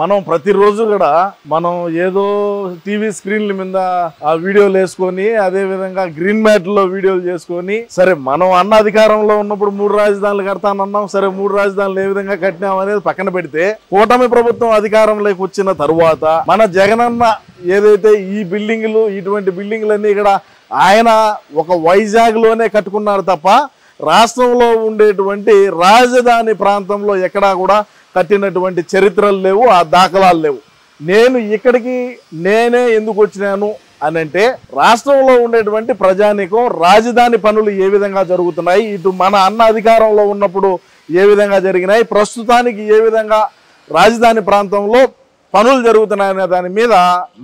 మనం ప్రతిరోజు కూడా మనం ఏదో టీవీ స్క్రీన్ల మీద ఆ వీడియోలు వేసుకొని అదే విధంగా గ్రీన్ మ్యాట్ లో వీడియోలు చేసుకొని సరే మనం అన్న అధికారంలో ఉన్నప్పుడు 3 రాజధానులు కడతానన్నాం. సరే 3 రాజధానులు ఏ విధంగా కట్టినాం అనేది పక్కన పెడితే కూటమి ప్రభుత్వం అధికారంలోకి వచ్చిన తరువాత మన జగనన్న ఏదైతే ఈ బిల్డింగ్లు ఇటువంటి బిల్డింగ్లన్నీ ఇక్కడ ఆయన ఒక వైజాగ్ లోనే కట్టుకున్నారు తప్ప రాష్ట్రంలో ఉండేటువంటి రాజధాని ప్రాంతంలో ఎక్కడా కూడా కట్టినటువంటి చరిత్రలు లేవు, ఆ దాఖలాలు లేవు. నేను ఇక్కడికి నేనే ఎందుకు వచ్చినాను అని అంటే రాష్ట్రంలో ఉండేటువంటి ప్రజానీకం రాజధాని పనులు ఏ విధంగా జరుగుతున్నాయి, ఇటు మన అన్న అధికారంలో ఉన్నప్పుడు ఏ విధంగా జరిగినాయి, ప్రస్తుతానికి ఏ విధంగా రాజధాని ప్రాంతంలో పనులు జరుగుతున్నాయనే దాని మీద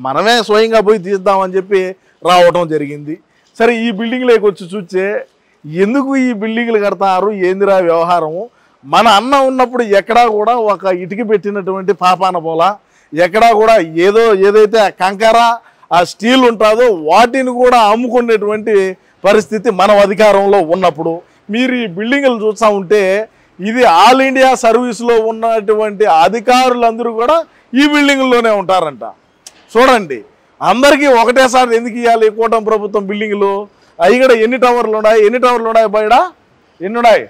మనమే స్వయంగా పోయి తీద్దామని చెప్పి రావటం జరిగింది. సరే ఈ బిల్డింగ్లోకి వచ్చి చూస్తే ఎందుకు ఈ బిల్డింగ్లు కడతారు, ఏందిరా వ్యవహారము? మన అన్న ఉన్నప్పుడు ఎక్కడా కూడా ఒక ఇటుక పెట్టినటువంటి పాపాన పోలా, ఎక్కడా కూడా ఏదైతే ఆ కంకర ఆ స్టీల్ ఉంటుందో వాటిని కూడా అమ్ముకునేటువంటి పరిస్థితి మన అధికారంలో ఉన్నప్పుడు. మీరు ఈ బిల్డింగ్లు చూస్తూ ఉంటే ఇది ఆల్ ఇండియా సర్వీస్లో ఉన్నటువంటి అధికారులందరూ కూడా ఈ బిల్డింగ్లోనే ఉంటారంట. చూడండి, అందరికీ ఒకటేసారి ఎందుకు ఇవ్వాలి కూటమి ప్రభుత్వం బిల్డింగ్లు? అవి కూడా ఎన్ని టవర్లు ఉన్నాయి బయట? ఎన్ని ఉన్నాయి?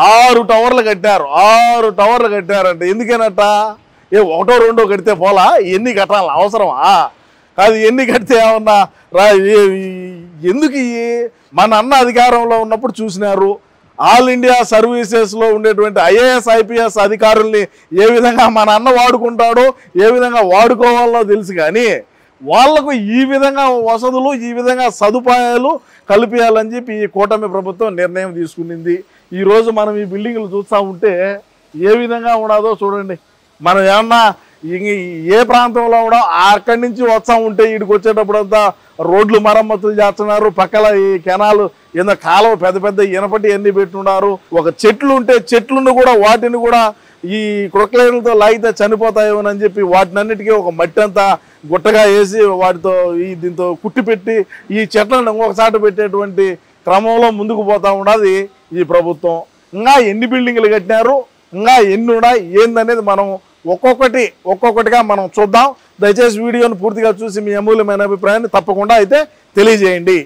6 టవర్లు కట్టారు. 6 టవర్లు కట్టారంట. ఎందుకేనట? ఒకటో రెండో కడితే పోలా, ఎన్ని కట్టాలి అవసరమా? కాదు, ఎన్ని కడితే ఏమన్నా ఎందుకు? మన అన్న అధికారంలో ఉన్నప్పుడు చూసినారు ఆల్ ఇండియా సర్వీసెస్లో ఉండేటువంటి ఐఏఎస్ ఐపీఎస్ అధికారుల్ని ఏ విధంగా మన అన్న వాడుకుంటాడో ఏ విధంగా వాడుకోవాలో తెలుసు. కానీ వాళ్లకు ఈ విధంగా వసతులు ఈ విధంగా సదుపాయాలు కల్పించాలని చెప్పి ఈ కూటమి ప్రభుత్వం నిర్ణయం తీసుకునింది. ఈరోజు మనం ఈ బిల్డింగ్లు చూస్తూ ఉంటే ఏ విధంగా ఉండదో చూడండి. మనం ఏమన్నా ఏ ప్రాంతంలో కూడా అక్కడి నుంచి వస్తూ ఉంటే వీడికి వచ్చేటప్పుడంతా రోడ్లు మరమ్మతులు చేస్తున్నారు, పక్కల ఈ కెనాలు ఏదో కాలువ పెద్ద ఇనపటి అన్ని పెట్టున్నారు. ఒక చెట్లు ఉంటే చెట్లను కూడా వాటిని కూడా ఈ క్రొక్లైన్లతో లాగితే చనిపోతాయేమోనని చెప్పి వాటినన్నిటికీ ఒక మట్టి అంతా గుట్టగా వేసి వాటితో దీంతో కుట్టి పెట్టి ఈ చెట్లను ఇంకొకసారి పెట్టేటువంటి క్రమంలో ముందుకు పోతా ఉన్నది ఈ ప్రభుత్వం. ఇంకా ఎన్ని బిల్డింగ్లు కట్టినారు, ఇంకా ఎన్ని ఉన్నాయి ఏందనేది మనం ఒక్కొక్కటిగా మనం చూద్దాం. దయచేసి వీడియోను పూర్తిగా చూసి మీ అమూల్యమైన అభిప్రాయాన్ని తప్పకుండా అయితే తెలియజేయండి.